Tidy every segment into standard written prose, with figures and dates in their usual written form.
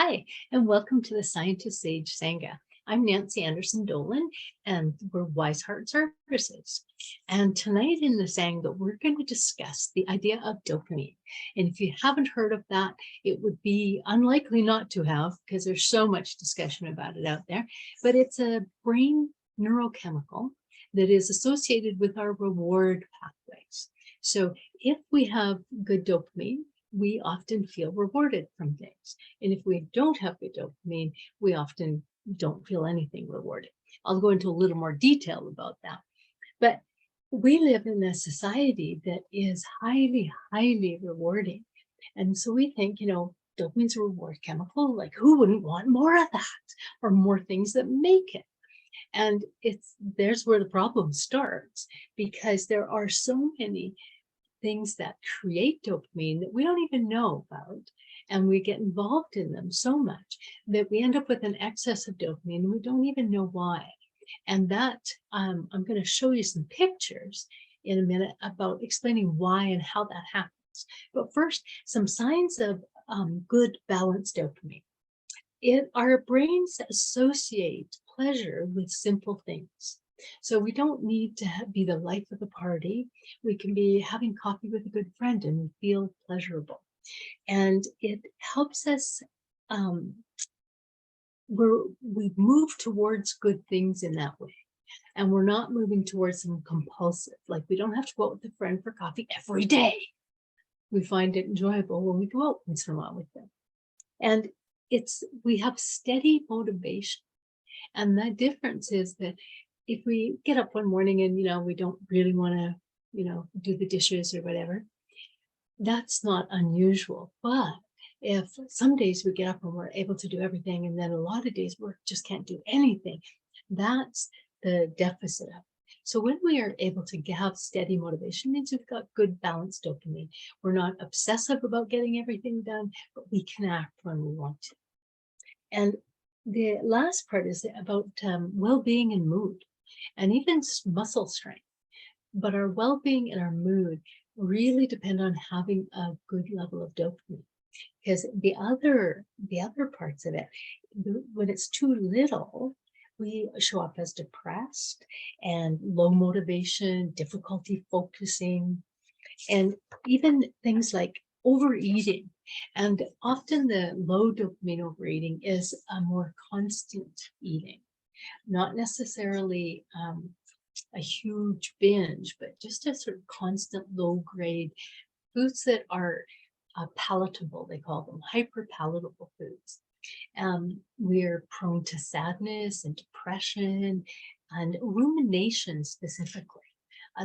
Hi, and welcome to the Scientist Sage Sangha. I'm Nancy Anderson Dolan, and we're Wise Heart Services. And tonight in the Sangha, we're going to discuss the idea of dopamine. And if you haven't heard of that, it would be unlikely not to have, because there's so much discussion about it out there. But it's a brain neurochemical that is associated with our reward pathways. So if we have good dopamine, we often feel rewarded from things. And if we don't have good dopamine, we often don't feel anything rewarded. I'll go into a little more detail about that. But we live in a society that is highly, highly rewarding. And so we think, dopamine's a reward chemical. Like, who wouldn't want more of that or more things that make it? And there's where the problem starts, because there are so many things that create dopamine that we don't even know about. And we get involved in them so much that we end up with an excess of dopamine and we don't even know why. And that I'm going to show you some pictures in a minute about explaining why and how that happens. But first, some signs of good balanced dopamine. Our brains associate pleasure with simple things. So we don't need to be the life of the party. We can be having coffee with a good friend and feel pleasurable. And it helps us, we move towards good things in that way. And we're not moving towards some compulsive, like we don't have to go out with a friend for coffee every day. We find it enjoyable when we go out once in a while with them. And we have steady motivation. And the difference is that if we get up one morning and, we don't really want to, do the dishes or whatever, that's not unusual. But if some days we get up and we're able to do everything, and then a lot of days we just can't do anything, that's the deficit of it. So when we are able to have steady motivation, it means we've got good balanced dopamine. We're not obsessive about getting everything done, but we can act when we want to. And the last part is about well-being and mood, and even muscle strength. But our well-being and our mood really depend on having a good level of dopamine, because the other parts of it, when it's too little, we show up as depressed and low motivation, difficulty focusing, and even things like overeating. And often the low dopamine overeating is a more constant eating, not necessarily a huge binge, but just a sort of constant low grade foods that are palatable. They call them hyper palatable foods. We're prone to sadness and depression and rumination specifically.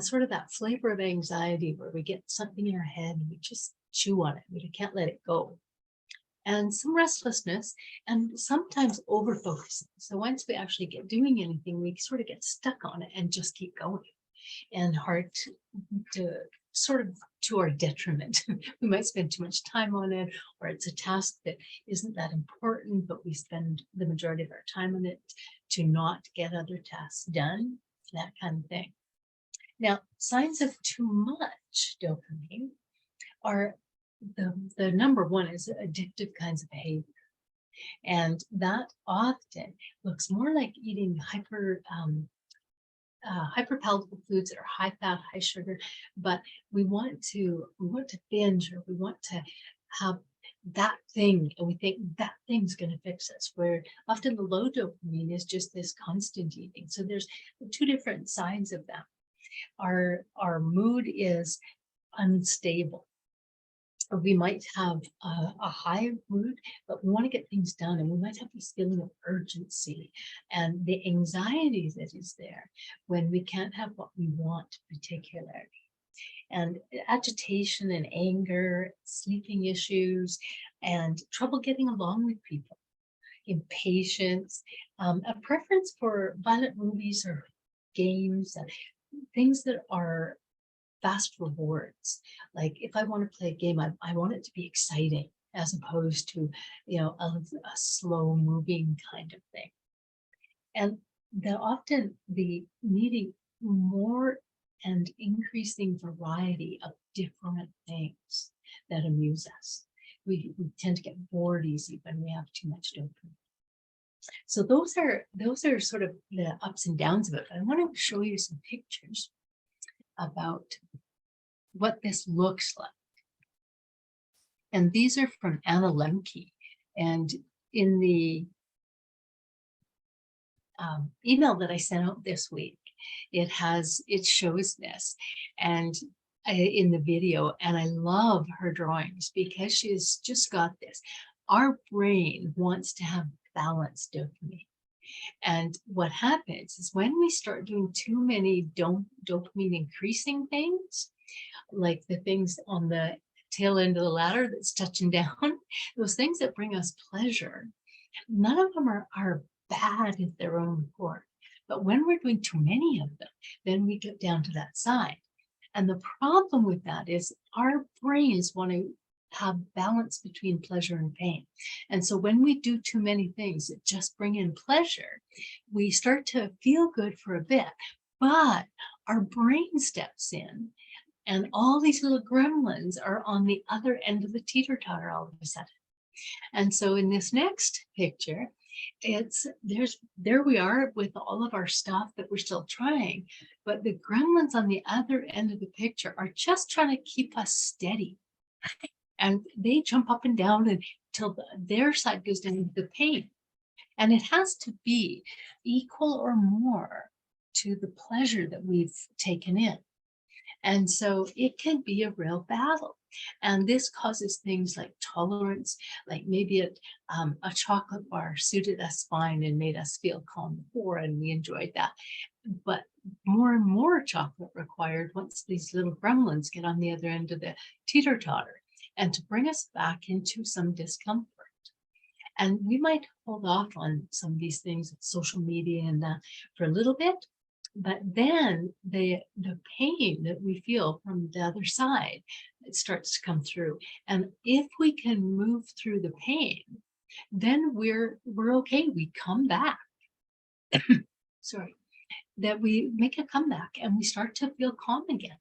Sort of that flavor of anxiety where we get something in our head and we just chew on it. We can't let it go. And some restlessness, and sometimes over focusing. So once we actually get doing anything, we sort of get stuck on it and just keep going, and hard to sort of to our detriment. We might spend too much time on it, or it's a task that isn't that important, but we spend the majority of our time on it to not get other tasks done, that kind of thing. Now, signs of too much dopamine are the number one is addictive kinds of behavior. And that often looks more like eating hyper palatable foods that are high fat, high sugar, but we want to binge, or we want to have that thing, and we think that thing's going to fix us, where often the low dopamine is just this constant eating. So there's two different sides of that. Our mood is unstable. We might have a high mood, but we want to get things done, and we might have this feeling of urgency and the anxiety that is there when we can't have what we want particularly. And agitation and anger, sleeping issues, and trouble getting along with people, impatience, a preference for violent movies or games, things that are fast rewards. Like if I want to play a game, I want it to be exciting as opposed to, a slow moving kind of thing. And often the needing more and increasing variety of different things that amuse us. We tend to get bored easy when we have too much dopamine. So those are sort of the ups and downs of it. I want to show you some pictures about what this looks like. And these are from Anna Lemke. And in the email that I sent out this week, it shows this and in the video, and I love her drawings because she's just got this. Our brain wants to have balanced dopamine. And what happens is when we start doing too many dopamine increasing things, like the things on the tail end of the ladder that's touching down, those things that bring us pleasure, none of them are bad in their own accord. But when we're doing too many of them, then we get down to that side. And the problem with that is our brains want to have balance between pleasure and pain. And so when we do too many things that just bring in pleasure, we start to feel good for a bit, but our brain steps in and all these little gremlins are on the other end of the teeter-totter all of a sudden. And so in this next picture, there we are with all of our stuff that we're still trying, but the gremlins on the other end of the picture are just trying to keep us steady. And they jump up and down until their side goes down to the pain. And it has to be equal or more to the pleasure that we've taken in. And so it can be a real battle. And this causes things like tolerance, like maybe a chocolate bar suited us fine and made us feel calm before, and we enjoyed that. But more and more chocolate required once these little gremlins get on the other end of the teeter-totter, and to bring us back into some discomfort. And we might hold off on some of these things, social media and that, for a little bit, but then the pain that we feel from the other side, it starts to come through. And if we can move through the pain, then we're okay. We come back. Sorry, that we make a comeback and we start to feel calm again.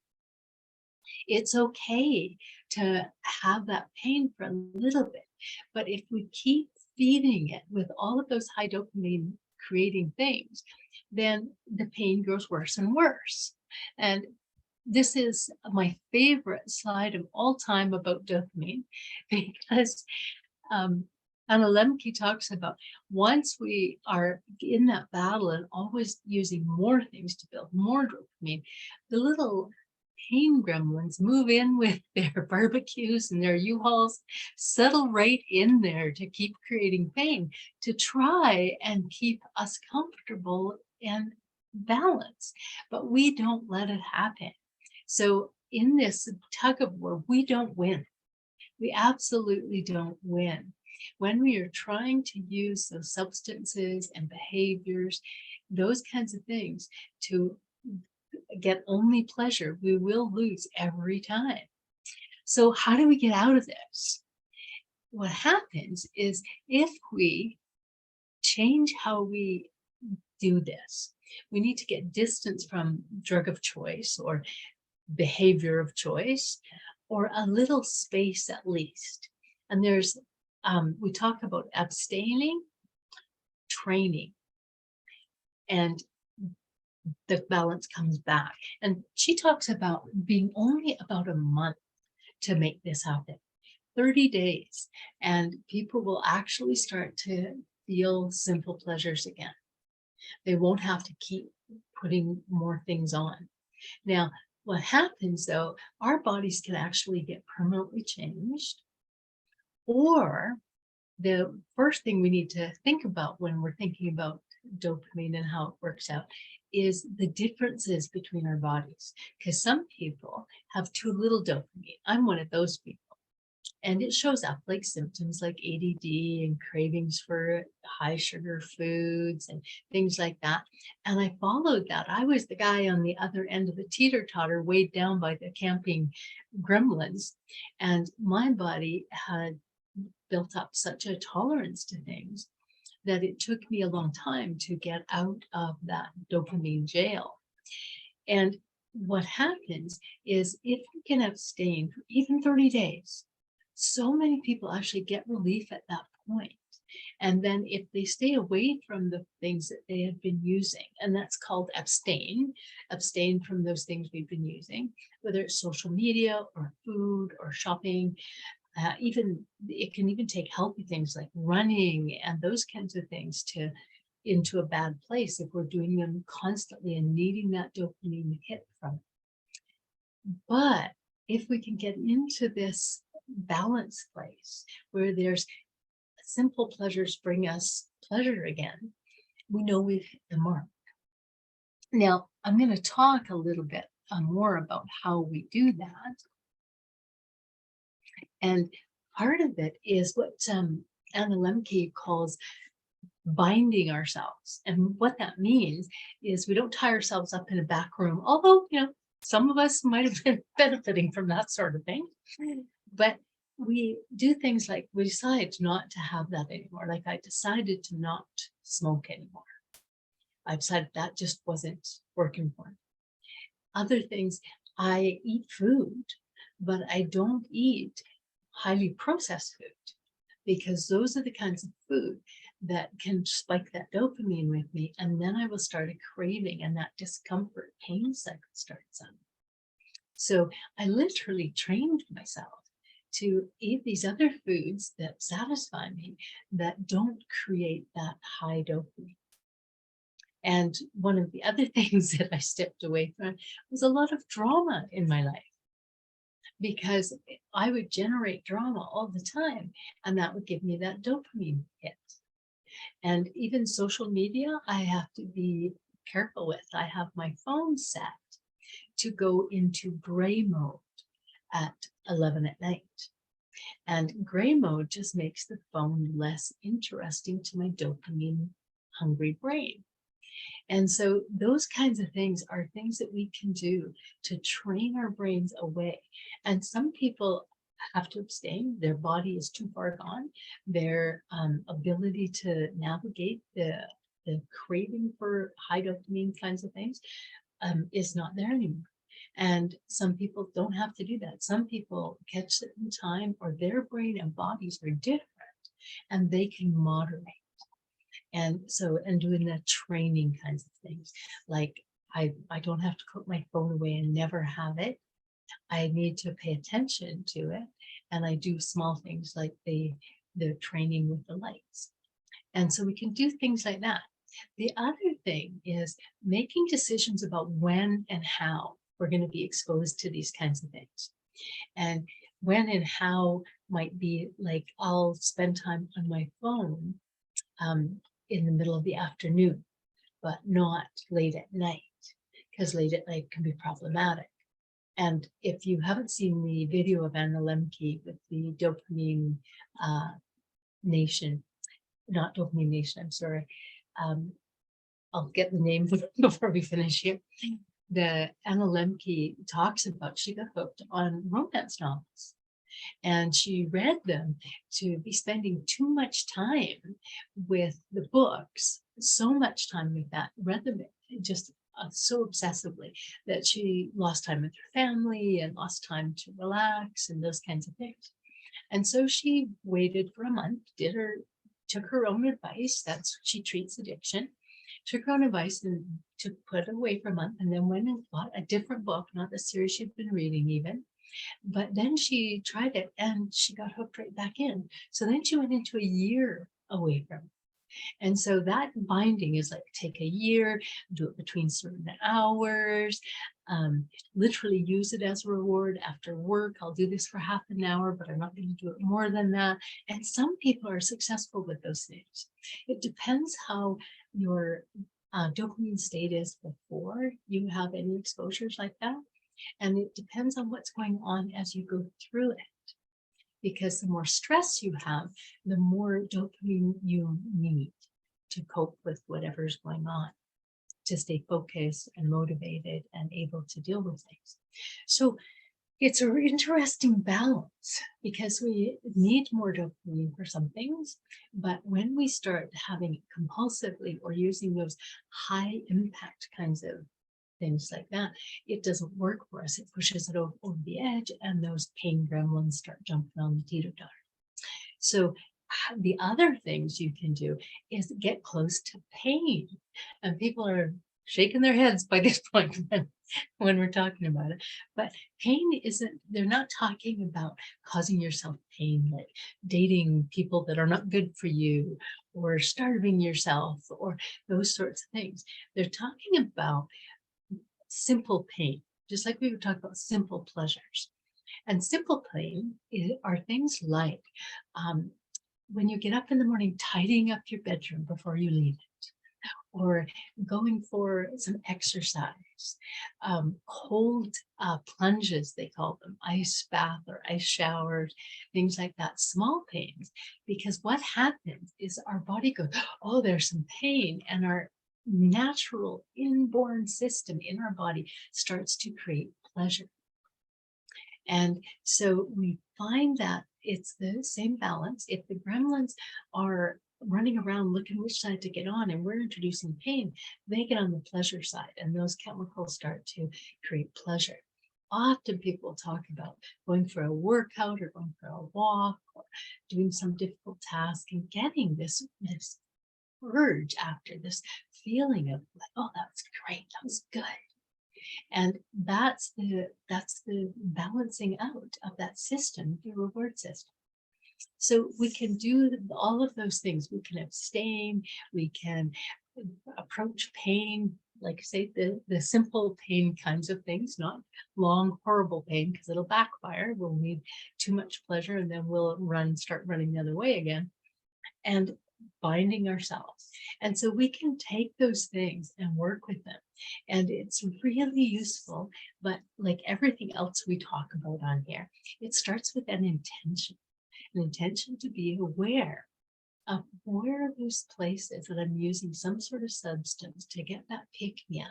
It's okay to have that pain for a little bit, but if we keep feeding it with all of those high dopamine creating things, then the pain grows worse and worse. And this is my favorite slide of all time about dopamine, because Anna Lemke talks about once we are in that battle and always using more things to build more dopamine, the little pain gremlins move in with their barbecues and their U-Hauls, settle right in there to keep creating pain, to try and keep us comfortable and balanced. But we don't let it happen. So in this tug of war, we don't win. We absolutely don't win. When we are trying to use those substances and behaviors, those kinds of things, to get only pleasure, we will lose every time. So how do we get out of this? What happens is if we change how we do this, we need to get distance from drug of choice or behavior of choice, or a little space at least. And there's, we talk about abstaining, training, and the balance comes back. And she talks about being only about a month to make this happen, 30 days, and people will actually start to feel simple pleasures again. They won't have to keep putting more things on. Now, what happens though, our bodies can actually get permanently changed, or the first thing we need to think about when we're thinking about dopamine and how it works out is the differences between our bodies. Because some people have too little dopamine. I'm one of those people. And it shows up like symptoms like ADD and cravings for high sugar foods and things like that. And I followed that. I was the guy on the other end of the teeter-totter, weighed down by the camping gremlins. And my body had built up such a tolerance to things that it took me a long time to get out of that dopamine jail. And what happens is if we can abstain for even 30 days, So many people actually get relief at that point. And then if they stay away from the things that they have been using, and that's called abstain from those things we've been using, whether it's social media or food or shopping, even it can even take healthy things like running and those kinds of things to into a bad place if we're doing them constantly and needing that dopamine hit from it. But if we can get into this balanced place where there's simple pleasures bring us pleasure again, we know we've hit the mark. Now, I'm going to talk a little bit more about how we do that. And part of it is what Anna Lemke calls binding ourselves. And what that means is we don't tie ourselves up in a back room, although, some of us might have been benefiting from that sort of thing. But we do things like we decide not to have that anymore. Like I decided to not smoke anymore. I decided that just wasn't working for me. Other things, I eat food, but I don't eat highly processed food because those are the kinds of food that can spike that dopamine with me. And then I will start a craving and that discomfort pain cycle starts on. So I literally trained myself to eat these other foods that satisfy me, that don't create that high dopamine. And one of the other things that I stepped away from was a lot of drama in my life, because I would generate drama all the time, and that would give me that dopamine hit. And even social media, I have to be careful with. I have my phone set to go into gray mode at 11 at night. And gray mode just makes the phone less interesting to my dopamine hungry brain. And so those kinds of things are things that we can do to train our brains away. And some people have to abstain. Their body is too far gone. Their ability to navigate the craving for high dopamine kinds of things is not there anymore. And some people don't have to do that. Some people catch it in time, or their brain and bodies are different and they can moderate. And so, and doing the training kinds of things, like I don't have to put my phone away and never have it. I need to pay attention to it. And I do small things like the training with the lights. And so we can do things like that. The other thing is making decisions about when and how we're going to be exposed to these kinds of things. And when and how might be like, I'll spend time on my phone in the middle of the afternoon, but not late at night, because late at night can be problematic. And if you haven't seen the video of Anna Lemke with the Dopamine Nation, not Dopamine Nation, I'm sorry. I'll get the name before we finish here. The Anna Lemke talks about, she got hooked on romance novels. And she read them to be spending too much time with the books, so much time with that, read them just so obsessively that she lost time with her family and lost time to relax and those kinds of things. And so she waited for a month, took her own advice. That's she treats addiction. Took her own advice and to put it away for a month, and then went and bought a different book, not the series she'd been reading even. But then she tried it and she got hooked right back in. So then she went into a year away from it. And so that binding is like, take a year, do it between certain hours, literally use it as a reward after work. I'll do this for half an hour, but I'm not going to do it more than that. And some people are successful with those things. It depends how your dopamine state is before you have any exposures like that. And it depends on what's going on as you go through it. Because the more stress you have, the more dopamine you need to cope with whatever's going on, to stay focused and motivated and able to deal with things. So it's an interesting balance, because we need more dopamine for some things, but when we start having it compulsively or using those high impact kinds of things like that, it doesn't work for us. It pushes it over the edge, and those pain gremlins start jumping on the teeter-totter. So the other things you can do is get close to pain. And people are shaking their heads by this point when we're talking about it. But pain isn't, they're not talking about causing yourself pain, like dating people that are not good for you, or starving yourself, or those sorts of things. They're talking about simple pain, just like we were talking about simple pleasures. And simple pain are things like when you get up in the morning, tidying up your bedroom before you leave it, or going for some exercise, cold plunges, they call them, ice bath or ice showers, things like that, small pains. Because what happens is our body goes, oh, there's some pain, and our natural inborn system in our body starts to create pleasure. And so we find that it's the same balance. If the gremlins are running around looking which side to get on, and we're introducing pain, they get on the pleasure side, and those chemicals start to create pleasure. Often people talk about going for a workout or going for a walk or doing some difficult task and getting this urge after, this feeling of like, oh, that was great, that was good. And that's the balancing out of that system, the reward system. So we can do all of those things. We can abstain, we can approach pain, like say the simple pain kinds of things, not long, horrible pain, because it'll backfire. We'll need too much pleasure, and then we'll start running the other way again. And binding ourselves. And so we can take those things and work with them. And it's really useful, but like everything else we talk about on here, it starts with an intention to be aware of where are those places that I'm using some sort of substance to get that pick-me-up,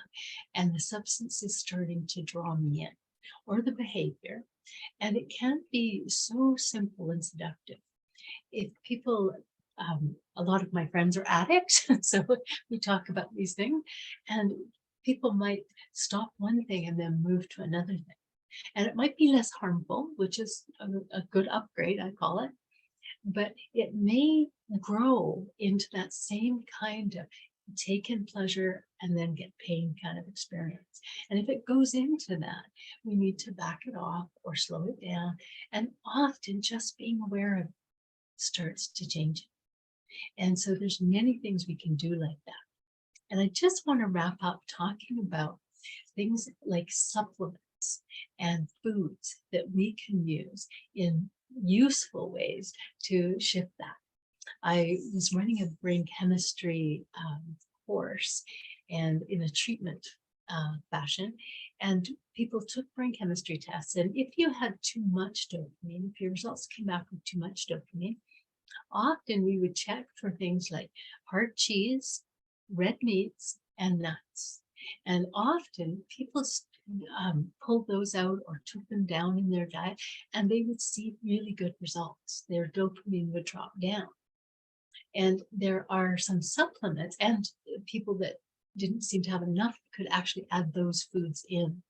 and the substance is starting to draw me in, or the behavior. And it can be so simple and seductive. If people, a lot of my friends are addicts, so we talk about these things, and people might stop one thing and then move to another thing. And it might be less harmful, which is a good upgrade, I call it, but it may grow into that same kind of take in pleasure and then get pain kind of experience. And if it goes into that, we need to back it off or slow it down. And often just being aware of it starts to change it. And so there's many things we can do like that. And I just want to wrap up talking about things like supplements and foods that we can use in useful ways to shift that. I was running a brain chemistry course, and in a treatment fashion, and people took brain chemistry tests. And if you had too much dopamine, if your results came back with too much dopamine, often we would check for things like hard cheese, red meats, and nuts. And often people pulled those out or took them down in their diet, and they would see really good results. Their dopamine would drop down. And there are some supplements, and people that didn't seem to have enough could actually add those foods in.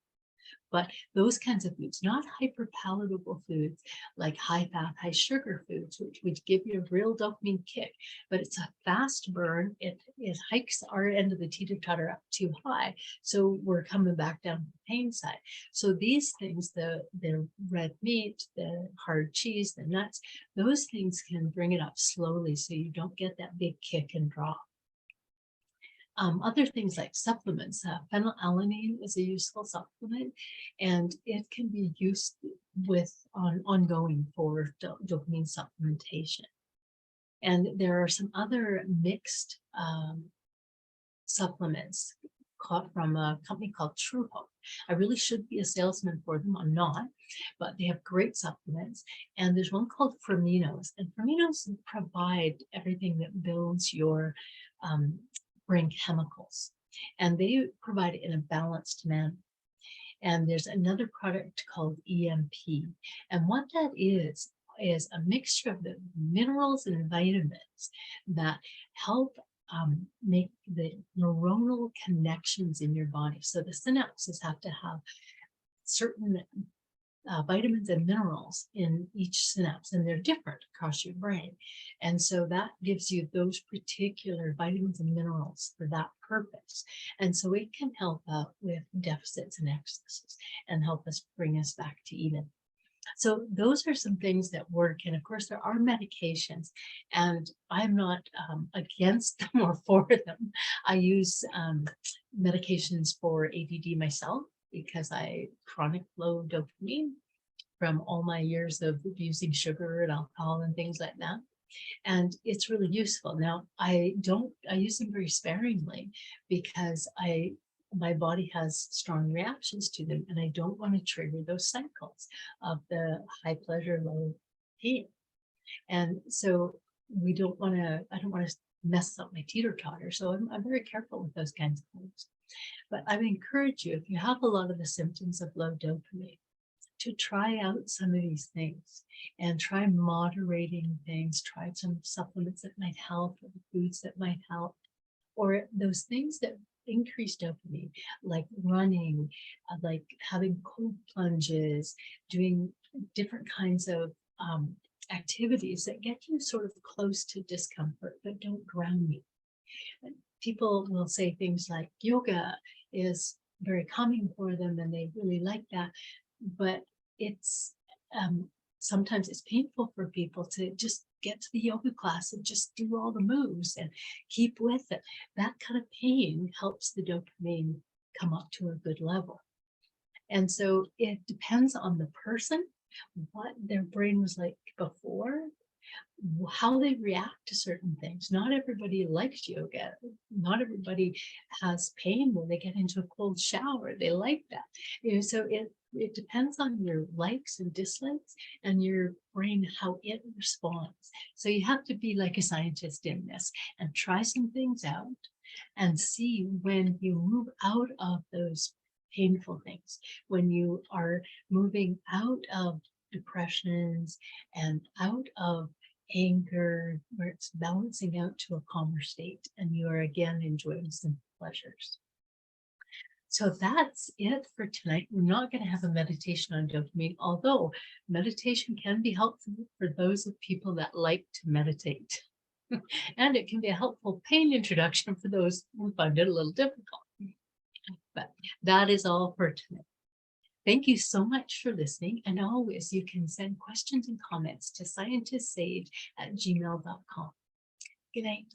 But those kinds of foods, not hyperpalatable foods like high fat, high sugar foods, which would give you a real dopamine kick, but it's a fast burn. It hikes our end of the teeter-totter up too high. So we're coming back down to the pain side. So these things, the red meat, the hard cheese, the nuts, those things can bring it up slowly so you don't get that big kick and drop. Other things like supplements, phenylalanine is a useful supplement, and it can be used with ongoing for dopamine supplementation. And there are some other mixed supplements from a company called True Hope. I really should be a salesman for them. I'm not, but they have great supplements. And there's one called Ferminos, and Ferminos provide everything that builds your brain chemicals, and they provide it in a balanced manner. And there's another product called EMP, and what that is a mixture of the minerals and vitamins that help make the neuronal connections in your body. So the synapses have to have certain vitamins and minerals in each synapse, and they're different across your brain. And so that gives you those particular vitamins and minerals for that purpose. And so it can help out with deficits and excesses and help us bring us back to even. So those are some things that work. And of course, there are medications, and I'm not against them or for them. I use medications for ADD myself because I chronic low dopamine from all my years of abusing sugar and alcohol and things like that. And it's really useful. Now, I use them very sparingly because my body has strong reactions to them, and I don't want to trigger those cycles of the high pleasure, low pain. And so I don't want to mess up my teeter-totter. So I'm very careful with those kinds of things. But I would encourage you, if you have a lot of the symptoms of low dopamine, to try out some of these things and try moderating things, try some supplements that might help, or foods that might help, or those things that increase dopamine, like running, like having cold plunges, doing different kinds of activities that get you sort of close to discomfort, but don't drown you. People will say things like yoga is very calming for them and they really like that, but it's sometimes it's painful for people to just get to the yoga class and just do all the moves and keep with it. That kind of pain helps the dopamine come up to a good level. And so it depends on the person, what their brain was like before, how they react to certain things. Not everybody likes yoga. Not everybody has pain when they get into a cold shower. They like that. So it depends on your likes and dislikes and your brain, how it responds. So you have to be like a scientist in this and try some things out and see when you move out of those painful things, when you are moving out of depressions and out of anger, where it's balancing out to a calmer state and you are again enjoying some pleasures. So that's it for tonight. We're not going to have a meditation on dopamine, although meditation can be helpful for those of people that like to meditate. And it can be a helpful pain introduction for those who find it a little difficult. But that is all for tonight. Thank you so much for listening. And always, you can send questions and comments to scientistsage@gmail.com. Good night.